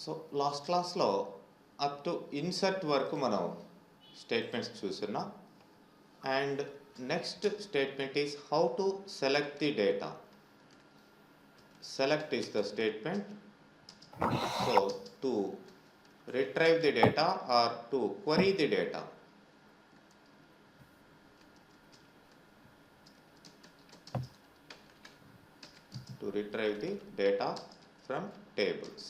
So last క్లాస్లో up to insert వరకు మనం స్టేట్మెంట్స్ చూస్తున్నాం. And next statement is how to select the data. Select is the statement. So to retrieve the data or to query the data. To retrieve the data from tables.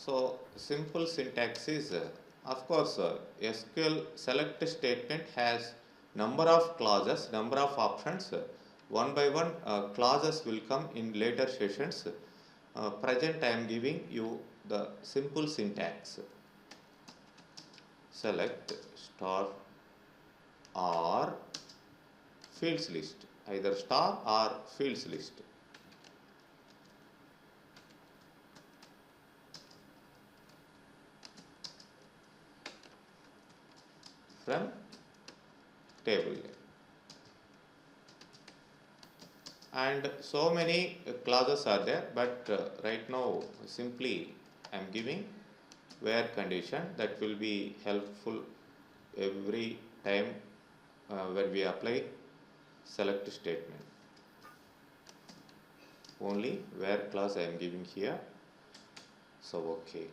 So simple syntax is, of course, SQL select statement has number of clauses, number of options. One by one clauses will come in later sessions. Present I am giving you the simple syntax. Select star or fields list, either star or fields list. From table. And so many clauses are there, but right now simply I am giving where condition that will be helpful every time when we apply select statement. Only where clause I am giving here. So okay.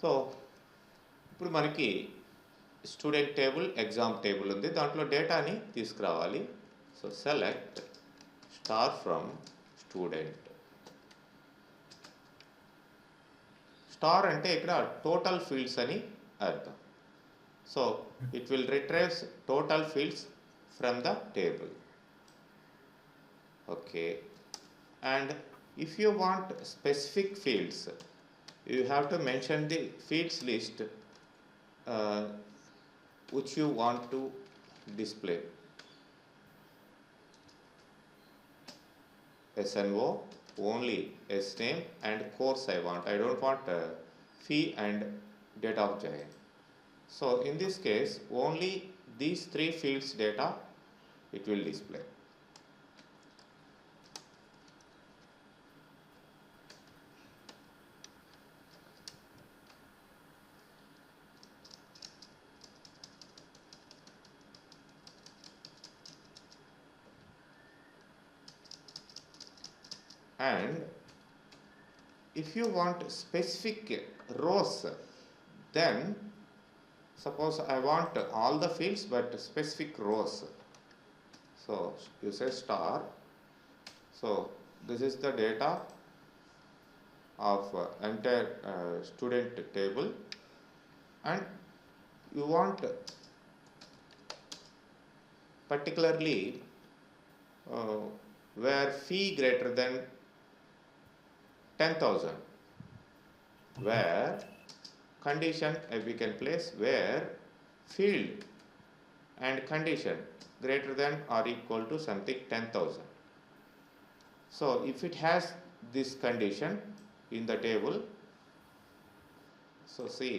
So ఇప్పుడు మనకి student table, exam table ఉంది. దాంట్లో డేటాని తీసుకురావాలి. So select star from student. Star అంటే ఇక్కడ total fields అని అర్థం. So it will retrieves total fields from the table. Okay. And if you want specific fields, you have to mention the fields list which you want to display. SNO, only SName and course I want. I don't want fee and date of join. So in this case, only these three fields data it will display. And if you want specific rows, then suppose I want all the fields but specific rows. So you say star. So this is the data of entire student table, and you want particularly where fee greater than 10,000, where condition we can place where field and condition greater than or equal to something 10,000. So if it has this condition in the table, so see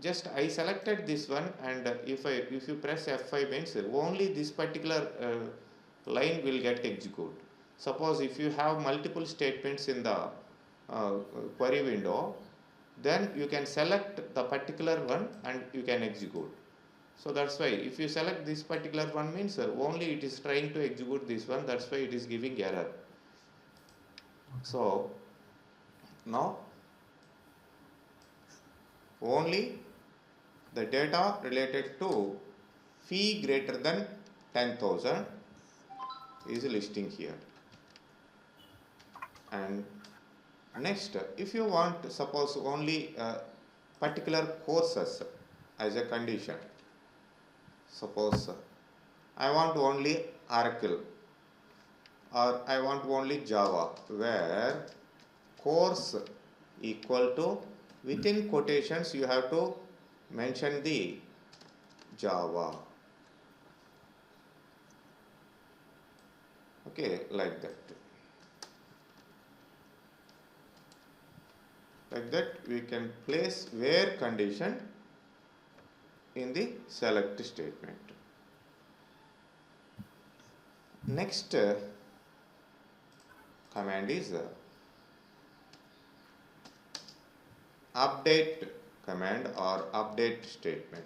just I selected this one, and if you press F5 means only this particular line will get executed. Suppose if you have multiple statements in the query window, then you can select the particular one and you can execute. So that's why if you select this particular one means only it is trying to execute this one, that's why it is giving error. So now only the data related to fee greater than 10,000 is listing here. And next, if you want suppose only particular courses as a condition, suppose I want only Oracle or I want only Java, where course equal to, within quotations you have to mention the Java. Okay, like that. Like that we can place where condition in the select statement. Next command is update command or update statement.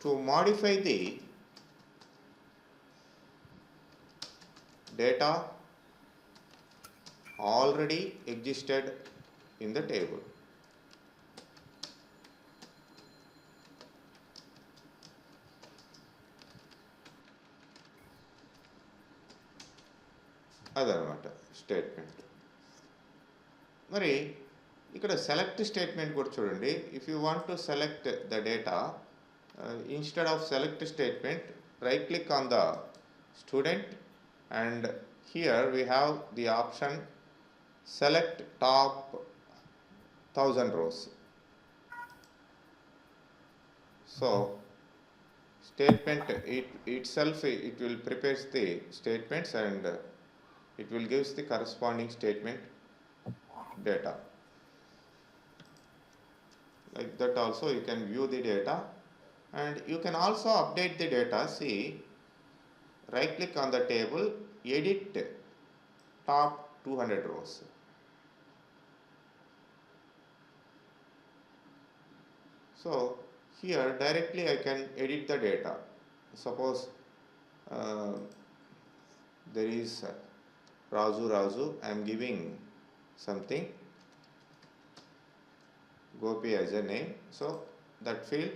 To modify the data already existed in the table. అదనమాట statement. మరి ఇక్కడ select statement కూడా చూడండి. If you want to select the data, instead of select statement, right click on the student and here we have the option select top 1000 rows. So statement itself it will prepare the statements and it will give the corresponding statement data. Like that also you can view the data and you can also update the data. See, right click on the table, edit top 200 rows. So here directly I can edit the data. Suppose there is Raju, I am giving something, Gopi as a name, so that field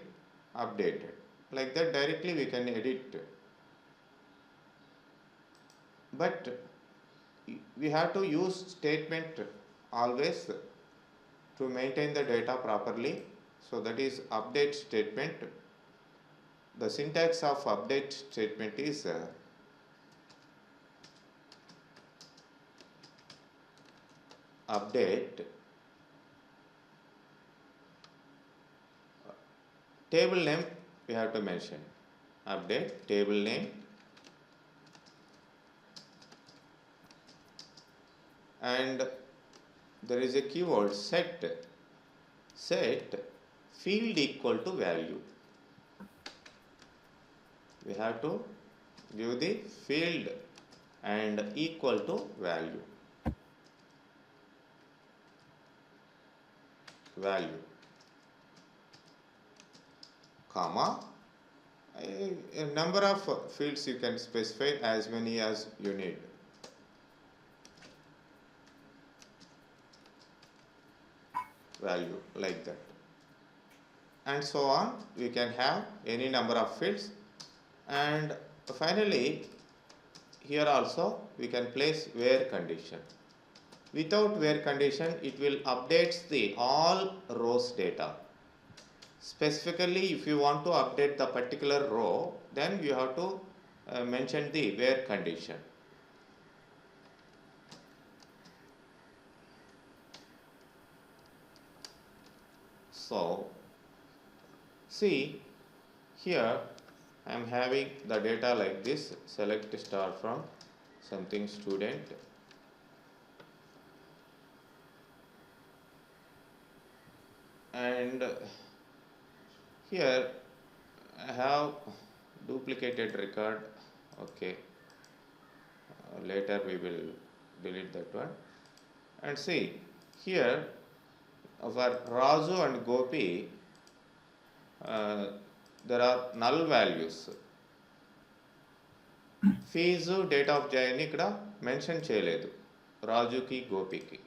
updated. Like that directly we can edit. But we have to use statement always to maintain the data properly. So that is update statement. The syntax of update statement is update table name we have to mention. Update table name and there is a keyword set field equal to value. We have to give the field and equal to value. Comma, a number of fields you can specify, as many as you need. Value, like that, and so on. We can have any number of fields, and finally here also we can place where condition. Without where condition it will update the all rows data. Specifically if you want to update the particular row, then you have to mention the where condition. So see, here I am having the data like this, select star from something student, and here I have duplicated record. Okay, later we will delete that one. And see, here for Raju and Gopi there are null values. Fees, date of join ikkada mention cheyaledu Raju ki Gopi ki.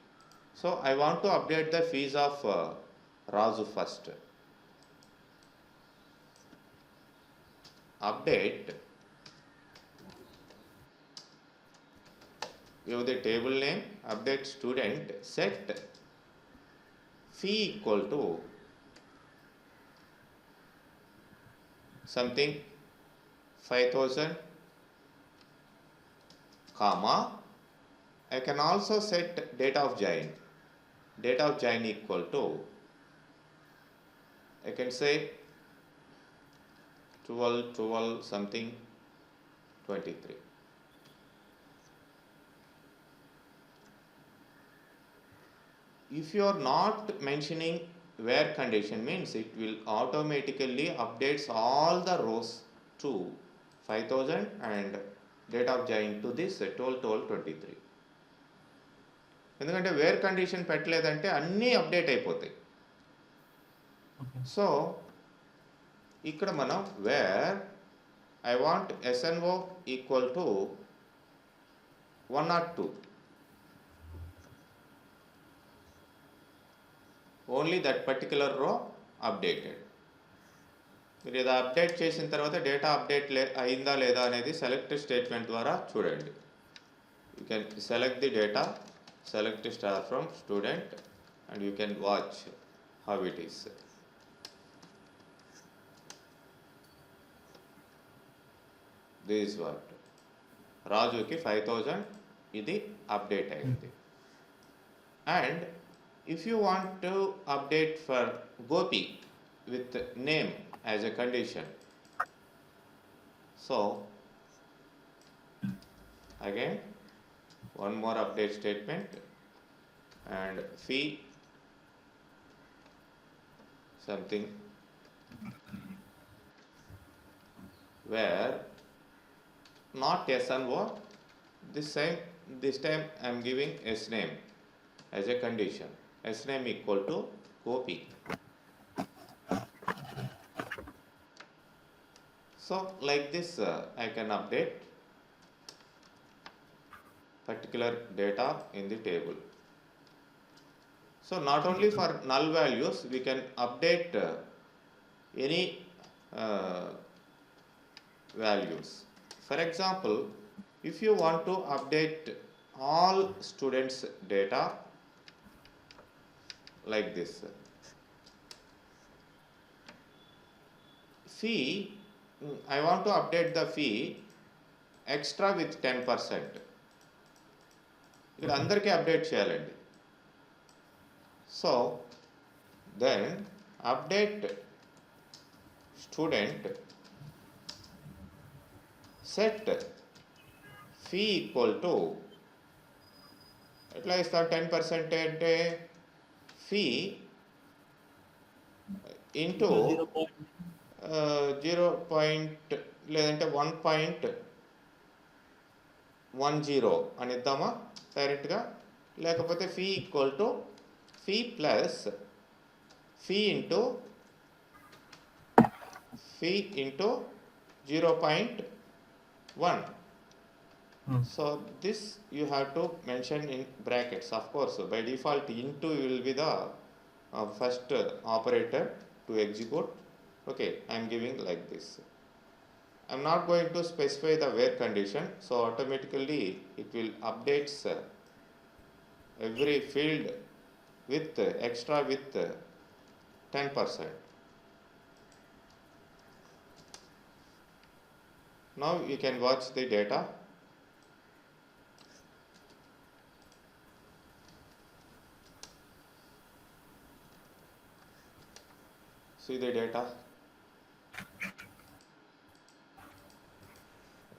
So I want to update the fees of Raju first. Update, give the table name, update student, set fee equal to something 5000, comma, I can also set date of join. Date of join equal to, I can say 12 something 23. If you are not mentioning where condition, means it will automatically updates all the rows to 5000 and date of join to this 12/12/23. ఎందుకంటే where condition పెట్టలేదంటే అన్నీ update అయిపోతాయి. So ఇక్కడ మనం where I want SNO equal to 1 or 2, only that particular రో updated. మీరు ఇది update చేసిన తర్వాత డేటా అప్డేట్ అయిందా లేదా అనేది సెలెక్ట్ స్టేట్మెంట్ ద్వారా చూడండి. You can select the data, select star from student, and you can watch how it is. This is what Raju ki 5,000 idi update ayindi. And if you want to update for Gopi with name as a condition, so again one more update statement, and fee something where not SNO, this time I am giving S name as a condition, S name equal to Gopi. So like this I can update particular data in the table. So not only for null values, we can update any values. For example, if you want to update all students data like this, fee, I want to update the fee extra with 10%. ఇక్కడ అందరికీ update చేయాలండి. So then update student set fee equal to ఎట్లా ఇస్తాం 10% అంటే fee into 0. లేదంటే 1.10 అని ఇద్దామా డైరెక్ట్గా, లేకపోతే fee equal to fee plus fee into 0.1. So this you have to mention in brackets. Of course, by default into will be the first operator to execute. Okay, I am giving like this. I am not going to specify the where condition, so automatically it will updates every field with extra with 10%. Now you can watch the data. See the data.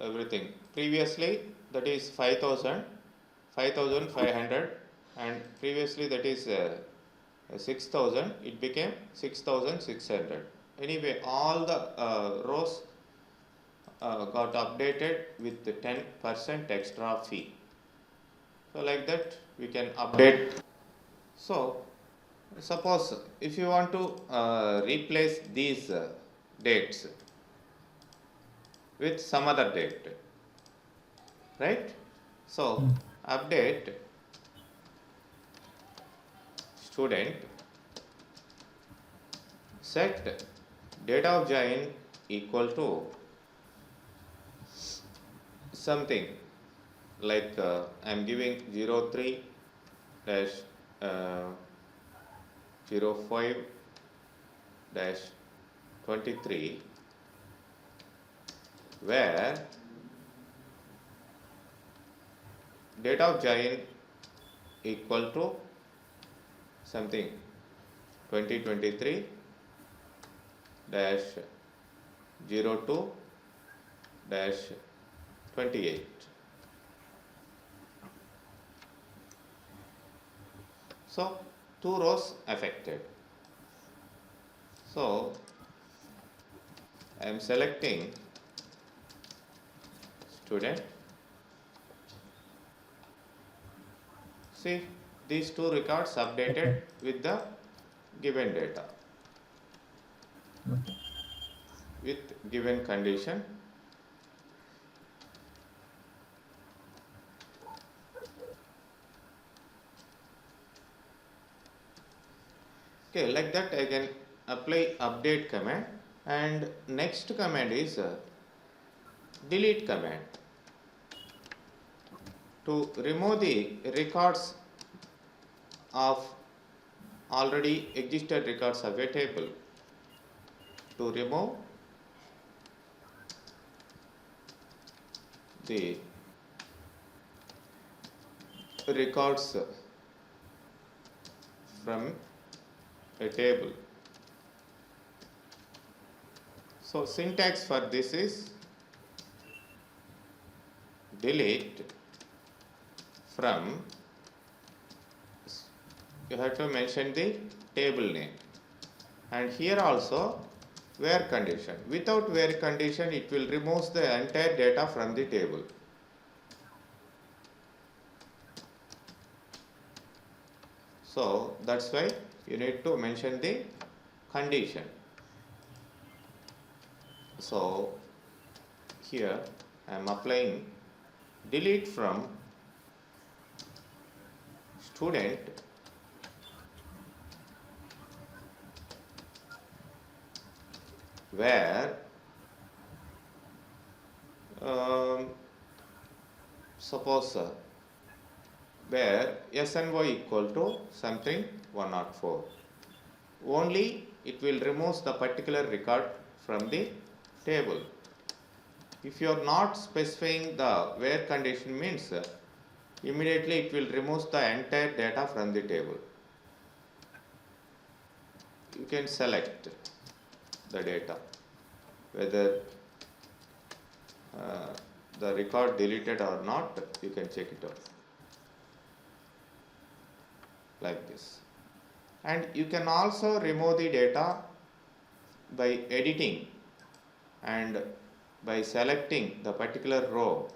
Everything. Previously that is 5,500, and previously that is 6,000. It became 6,600. Anyway, all the rows got updated with the 10% extra fee. So like that we can update. So suppose if you want to replace these dates with some other date, right? So update student set date of join equal to something like I am giving 03-05-23, where date of join equal to something 2023-02-28. So 2 rows affected. So I am selecting student. See, these two records updated with the given data, with given condition. Okay, like that I can apply update command, and next command is delete command to remove the records of already existed records of a table. To remove the records from a table. So syntax for this is delete from, you have to mention the table name, and here also where condition. Without where condition, it will remove the entire data from the table. So that's why you need to mention the condition. So here I am applying delete from student where suppose where SNO equal to something 104. Only it will remove the particular record from the table. If you are not specifying the where condition, means immediately it will remove the entire data from the table. You can select the data, whether the record deleted or not, you can check it out like this. And you can also remove the data by editing and by selecting the particular row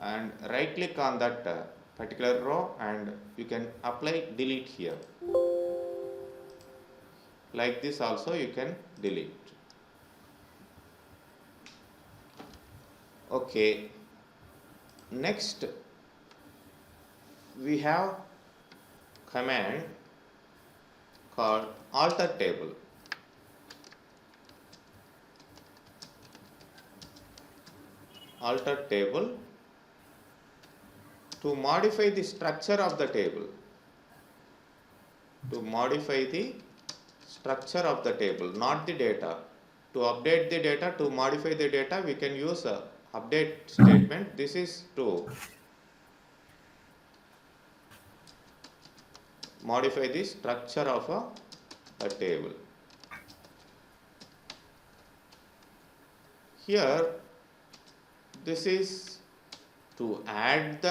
and right click on that particular row, and you can apply delete here. Like this also you can delete. Okay, next we have command called alter table. Alter table to modify the structure of the table. To modify the structure of the table, not the data. To update the data, to modify the data, we can use a update statement. This is to modify the structure of a table. Here this is to add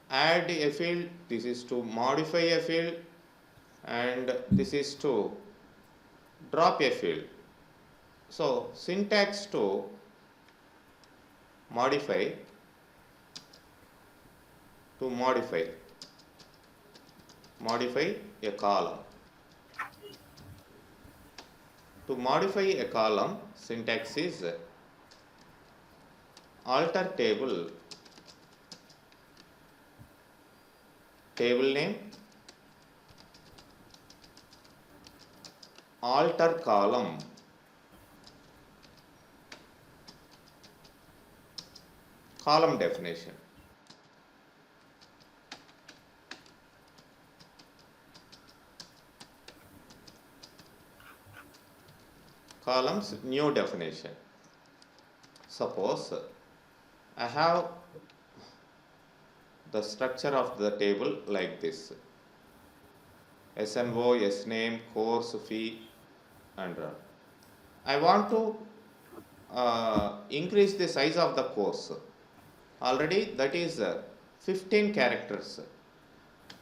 a field, this is to modify a field, and this is to drop a field. So syntax to modify, modify a column. To modify a column, syntax is alter table, table name, alter column, column definition. Columns new definition. Suppose I have the structure of the table like this: SNO, SName, course, fee, and I want to increase the size of the course. Already that is 15 characters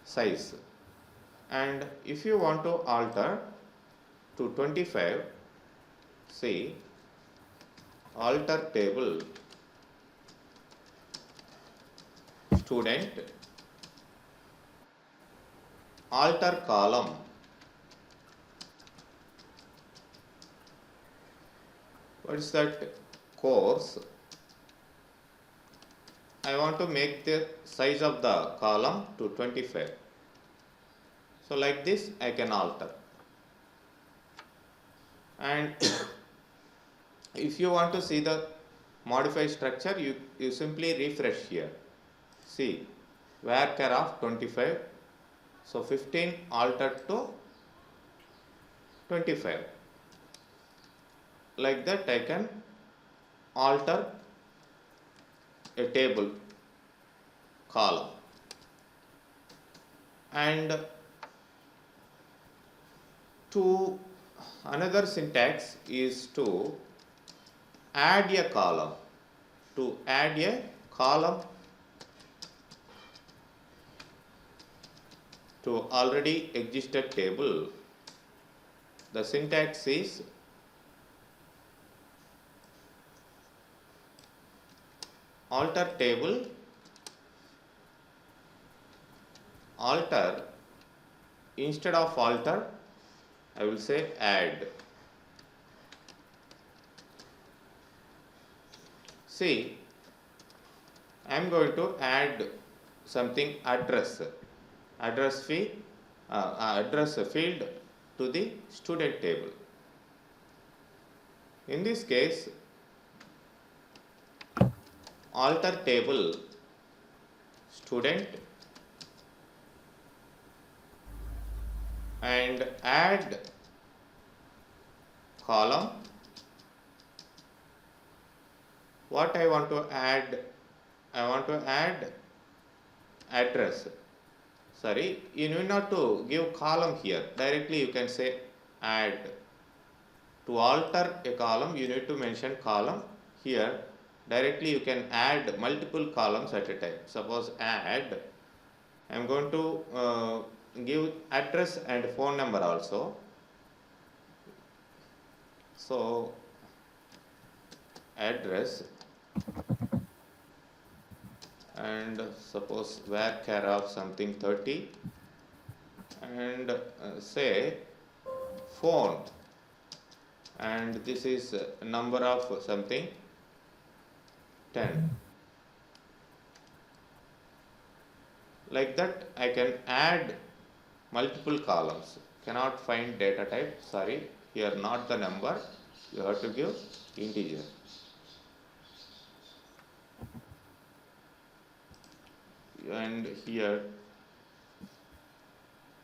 size, and if you want to alter to 25, see alter table student, alter column, what is that, course. I want to make the size of the column to 25. So like this I can alter. And if you want to see the modified structure, you simply refresh here. See, varchar of 25. So 15 altered to 25. Like that I can alter a table column. And to another syntax is to add a column. To add a column to already existed table, the syntax is alter table, alter, instead of alter I will say add. See, I am going to add something, address field to the student table. In this case, alter table student and add column. What I want to add? I want to add address. Sorry, you need not to give column here. Directly you can say add. To alter a column, you need to mention column. Here, directly you can add multiple columns at a time. Suppose add, I am going to give address and phone number also. So, address and suppose varchar of something 30 and say phone, and this is number of something 10. Like that I can add multiple columns. Cannot find data type, sorry, here not the number, you have to give integer. And here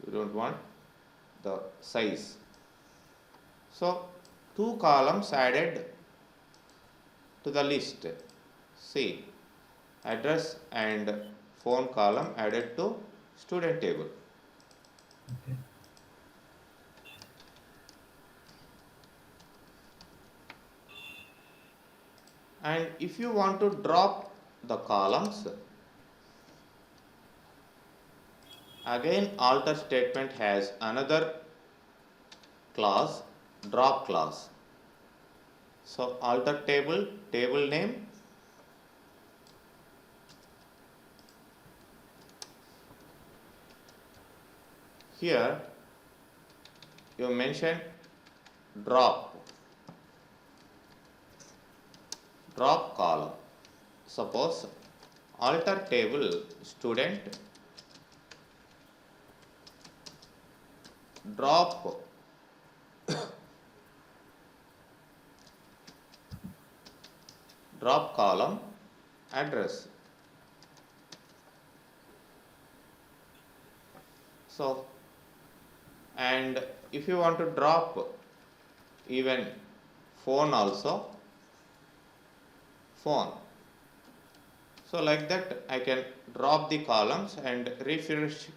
you don't want the size. So 2 columns added to the list. See, address and phone column added to student table. Okay. And if you want to drop the columns, again alter statement has another class, drop class. So alter table, table name, here you mention drop column. Suppose alter table student drop column address. So, and if you want to drop even phone also, phone. So like that I can drop the columns and refresh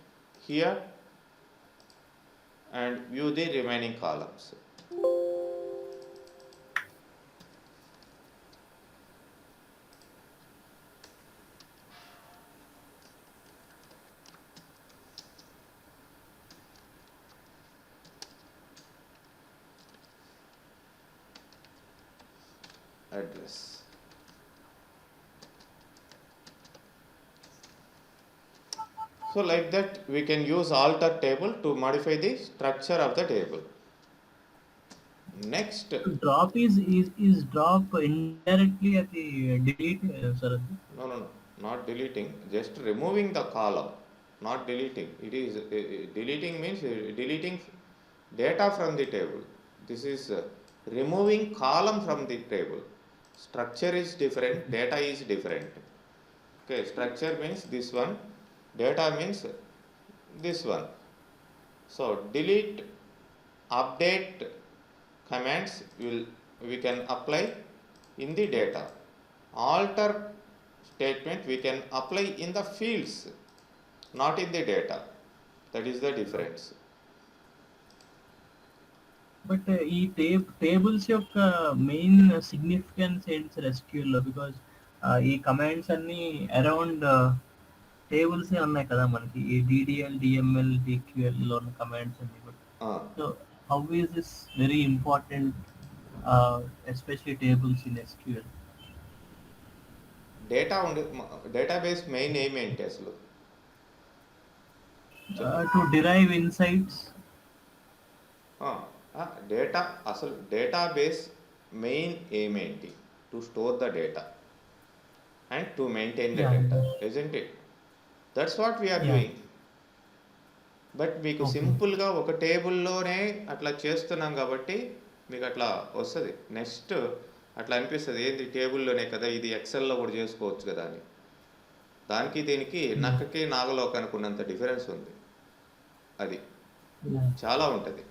here and view the remaining columns. Address. So like that we can use alter table to modify the structure of the table. Next, So drop is drop indirectly at the delete, sir. no, not deleting, just removing the column, not deleting. It is deleting means deleting data from the table. This is removing column from the table. Structure is different, data is different. Okay, structure means this one, data means this one. So delete, update commands we can apply in the data. Alter statement we can apply in the fields, not in the data. That is the difference. But ఈ tables యొక్క main significance ఏంటి sir ఎస్క్యూఎల్లో? Because ఈ commands అన్నీ around టేబుల్సే ఉన్నాయి కదా మనకి, ఈ DDL DML డిక్యూఎల్లో ఉన్న కమాండ్స్ అన్ని కూడా. So how is this very important, especially tables in SQL? Database main aim ఏంటి అసలు? To derive insights. డేటా అసలు డేటాబేస్ మెయిన్ ఎయిమ్ ఏంటి? To store the data and to maintain the data, isn't it? That's what we're doing. But మీకు సింపుల్గా ఒక టేబుల్లోనే అట్లా చేస్తున్నాం కాబట్టి మీకు అట్లా వస్తుంది. నెక్స్ట్ అట్లా అనిపిస్తుంది, ఏంది టేబుల్లోనే కదా, ఇది ఎక్సెల్లో కూడా చేసుకోవచ్చు కదా అని. దానికి దీనికి నక్కకి నాగలోకి అనుకున్నంత డిఫరెన్స్ ఉంది. అది చాలా ఉంటుంది.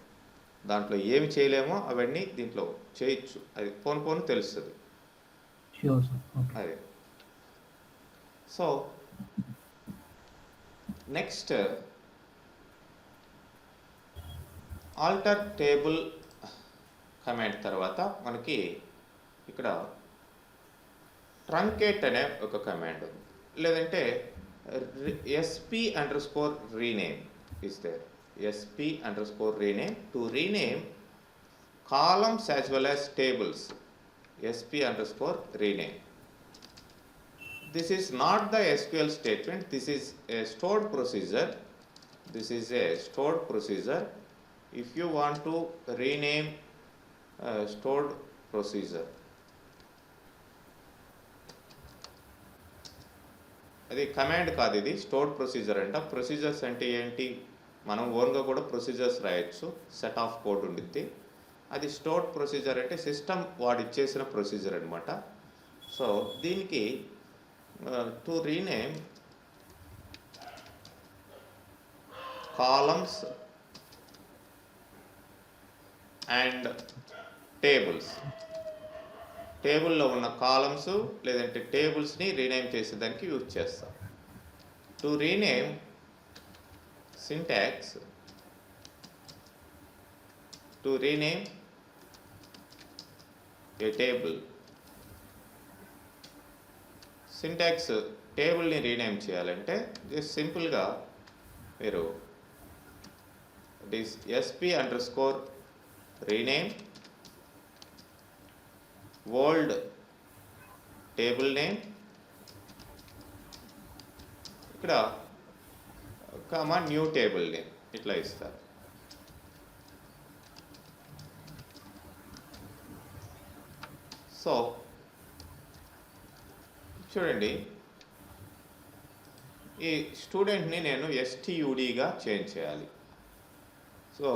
దాంట్లో ఏమి చేయలేమో అవన్నీ దీంట్లో చేయొచ్చు. అది పోను తెలుస్తుంది. అదే. So next alter table command తర్వాత మనకి ఇక్కడ ట్రంకేట్ అనే ఒక కమాండ్ ఉంది, లేదంటే SP_rename is there. SP_rename to rename columns as well as tables. SP_rename. This is not the SQL statement. This is a stored procedure. If you want to rename stored procedure, అది command కాదు, ఇది stored procedure అంట. Procedures అంటే ఏంటి? మనం ఓన్గా కూడా procedures రాయొచ్చు, సెట్ ఆఫ్ కోడ్ ఉండిద్ది. అది స్టోర్డ్ ప్రొసీజర్ అంటే సిస్టమ్ వాడు ఇచ్చేసిన ప్రొసీజర్ అనమాట. సో దీనికి to rename columns and tables, టేబుల్లో ఉన్న కాలమ్స్ లేదంటే టేబుల్స్ని రీనేమ్ చేసేదానికి యూజ్ చేస్తాం. To rename syntax, to rename a table. Syntax టేబుల్ని రీనేమ్ చేయాలంటే జస్ట్ సింపుల్గా మీరు SP_rename old table name, ఇక్కడ కామా న్యూ టేబుల్ నేమ్ ఇట్లా ఇస్తారు. సో చూడండి, ఈ స్టూడెంట్ని నేను STUDగా చేంజ్ చేయాలి. సో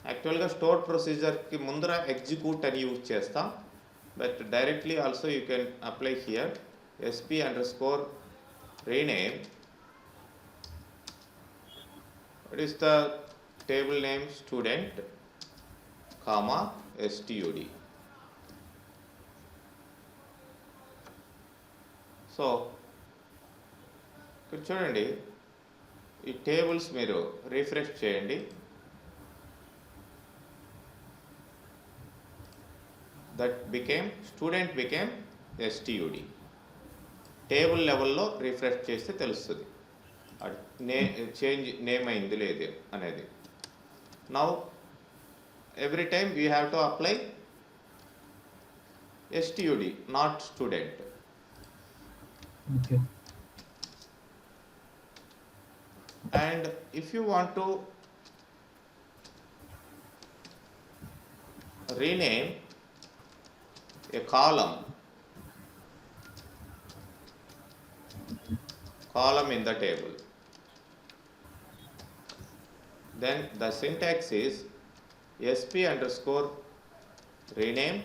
యాక్చువల్గా స్టోర్ ప్రొసీజర్కి ముందర ఎగ్జిక్యూట్ అని యూజ్ చేస్తాం, but directly also you can apply here SP_rename. What is the table name? Student, comma STUD. So ఇక్కడ చూడండి, ఈ టేబుల్స్ మీరు రిఫ్రెష్ చేయండి. That became student became STUD. Table లెవెల్లో రిఫ్రెష్ చేస్తే తెలుస్తుంది చేంజ్ నేమ్ అయింది లేదు అనేది. Now every time we have to apply STUD, not student. And if you want to rename a column in the table, then the syntax is sp underscore rename,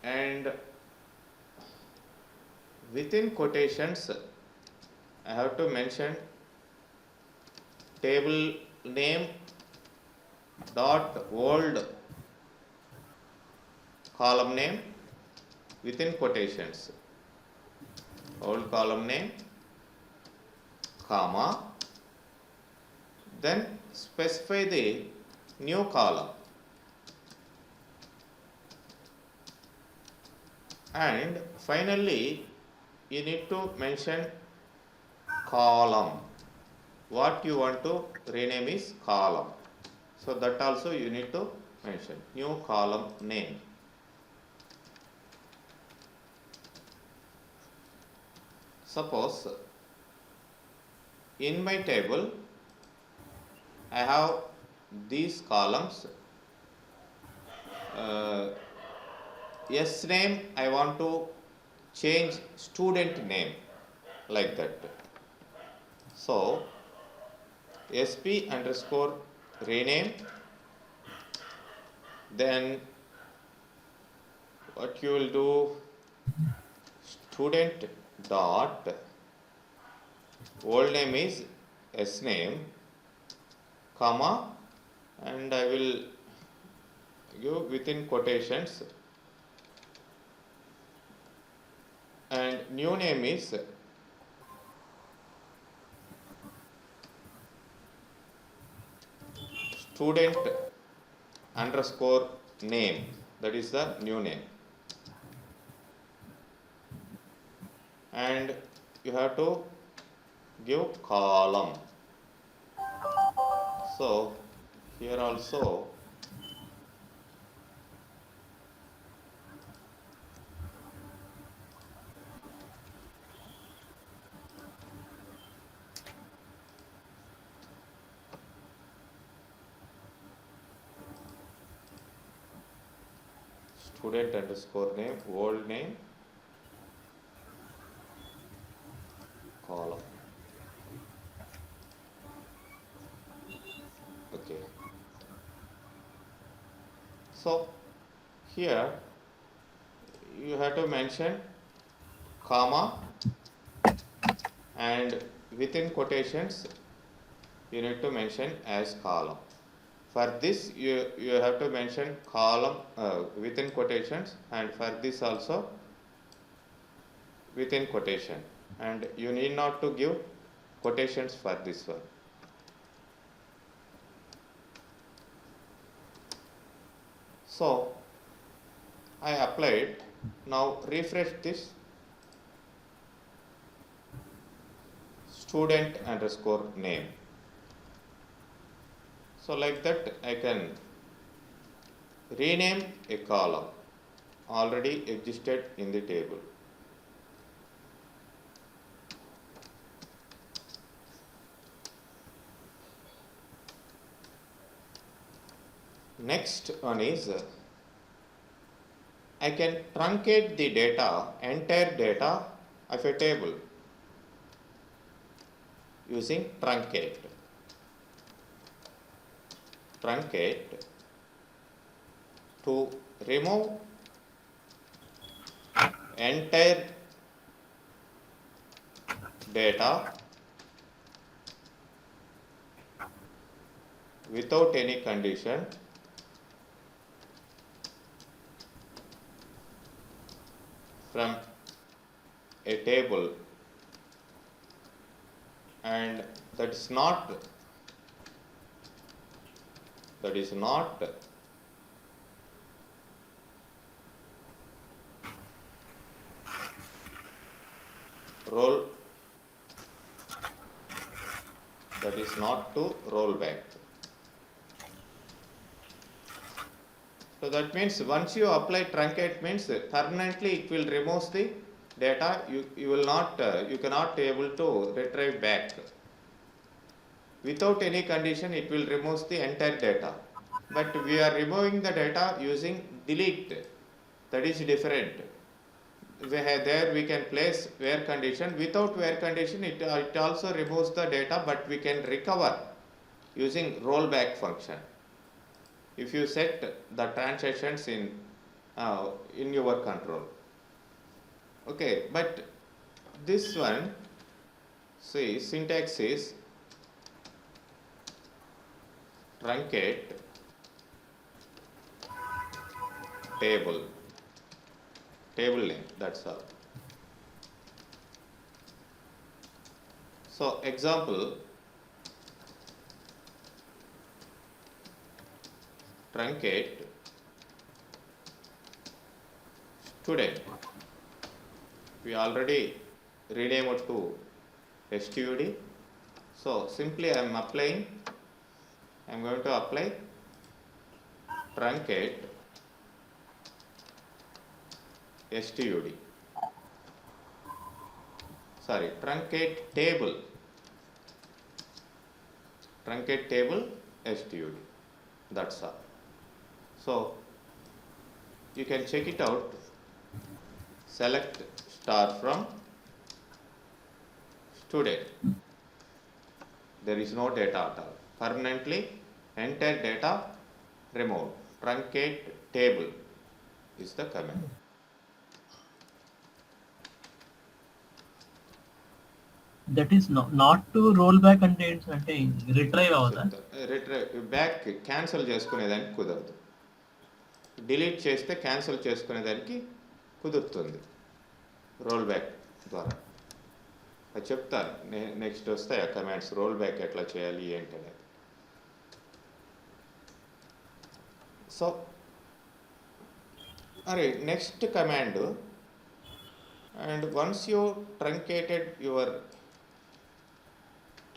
and within quotations I have to mention table name dot old column name within quotations, old column name, comma, then specify the new column, and finally you need to mention column. What you want to rename is column, so that also you need to mention new column name. Suppose in my table I have these columns. S name I want to change student name, like that. So sp underscore rename, then what you will do, student dot old name is s name, comma, and I will give within quotations, and new name is student underscore name, that is the new name, and you have to give column. So here also student underscore name, old name, column. Okay. So here you have to mention comma, and within quotations you need to mention as column. For this you have to mention column within quotations, and for this also within quotation, and you need not to give quotations for this one. So I applied. Now refresh this, student underscore name. So like that I can rename a column already existed in the table. Next one is I can truncate the data, entire data of a table using truncate. Truncate to remove entire data without any condition from a table, and that is not roll, that is not to roll back. So that means once you apply truncate means permanently it will remove the data, you will not, you cannot able to retrieve back. Without any condition, it will remove the entire data. But we are removing the data using delete. That is different. There we can place where condition. Without where condition, it also removes the data, but we can recover using rollback function. If you set the transactions in your control. Okay, but this one, see, syntax is truncate table name, that's all. So example, truncate student. We already renamed it to STUD. So simply I am applying, I am going to apply truncate STUD. Sorry, truncate table STUD. That's all. So you can check it out. Select star from student. There is no data at all. Permanently entire data removed. Truncate table is the command. That is not to roll back అంటే retrieve అవుదా? Back cancel చేసుకునేదానికి కుదరదు. Delete చేస్తే cancel చేసుకునేదానికి కుదురుతుంది roll back ద్వారా. అది చెప్తాను next వస్తాయి ఆ commands, roll back ఎట్లా చేయాలి ఏంటనేది. సో అరే next command, and once you truncated your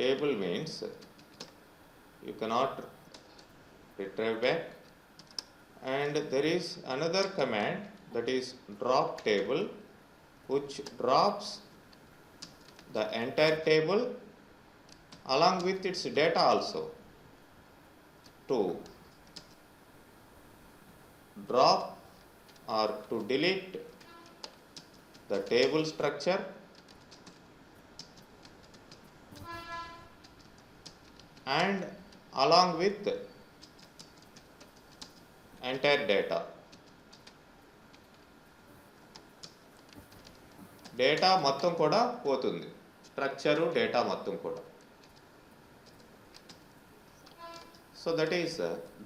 table means you cannot retrieve back, and there is another command that is drop table, which drops the entire table along with its data also. To drop or to delete the table structure and along with entire data. Data మొత్తం కూడా పోతుంది, structure data మొత్తం కూడా. So that is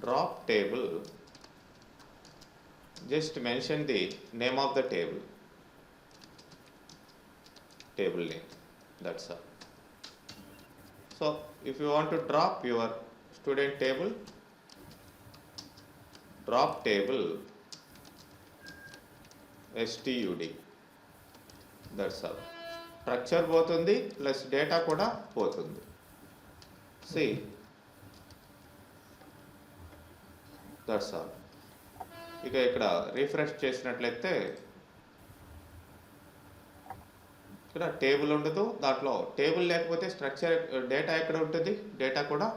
drop table. Just mention the name of the table name, that's all. So if you want to drop your student table, drop table STUD, that's all. Structure పోతుంది plus data కూడా పోతుంది. See, that's all. ఇక ఇక్కడ refresh చేసినట్లయితే ఇక్కడ table ఉండదు, దాంట్లో table లేకపోతే స్ట్రక్చర్ డేటా ఎక్కడ ఉంటుంది, డేటా కూడా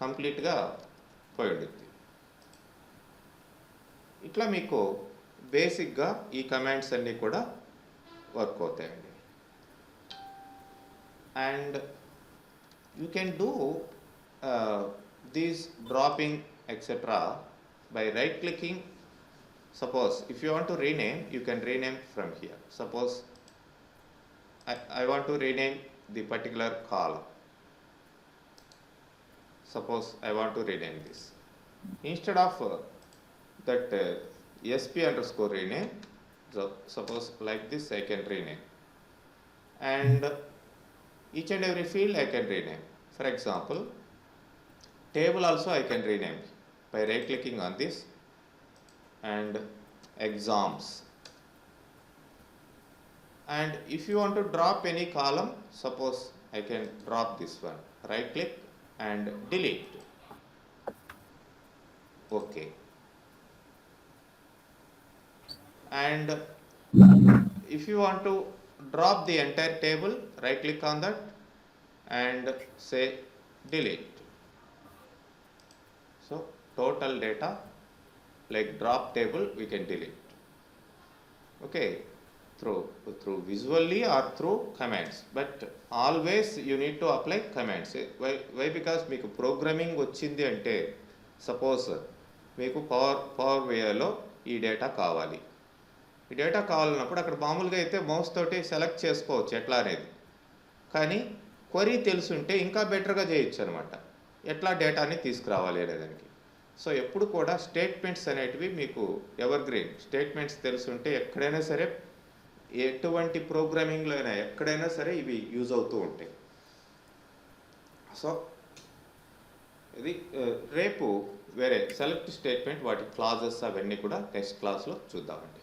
కంప్లీట్గా పోయి ఉంటుంది. ఇట్లా మీకు బేసిక్గా ఈ కమాండ్స్ అన్నీ కూడా వర్క్ అవుతాయండి. And you can do these dropping etcetera by right clicking. Suppose if you want to rename, you can rename from here. Suppose I want to rename the particular column. Suppose I want to rename this. Instead of that sp underscore rename, so suppose like this I can rename, and each and every field I can rename. For example, table also I can rename by right clicking on this and exams. And if you want to drop any column, suppose I can drop this one, right click and delete. Okay. And if you want to drop the entire table, right click on that and say delete. So total data like drop table we can delete. Okay, through visually or through commands, but always you need to apply commands. Why? Because మీకు programming వచ్చింది అంటే suppose మీకు power వేలో ఈ data కావాలి. ఈ data కావాలన్నప్పుడు అక్కడ మామూలుగా అయితే మౌస్ తోటి సెలెక్ట్ చేసుకోవచ్చు ఎట్లా అనేది, కానీ క్వరీ తెలుసుంటే ఇంకా బెటర్గా చేయొచ్చు అనమాట ఎట్లా డేటాని తీసుకురావాలి అనేదానికి. సో ఎప్పుడు కూడా స్టేట్మెంట్స్ అనేటివి మీకు ఎవర్ గ్రీన్ స్టేట్మెంట్స్ తెలుసుంటే ఎక్కడైనా సరే ఎటువంటి ప్రోగ్రామింగ్లో అయినా ఎక్కడైనా సరే ఇవి యూజ్ అవుతూ ఉంటాయి. సో ఇది రేపు వేరే సెలెక్ట్ స్టేట్మెంట్ వాటి క్లాజెస్ అవన్నీ కూడా నెక్స్ట్ క్లాస్లో చూద్దామండి.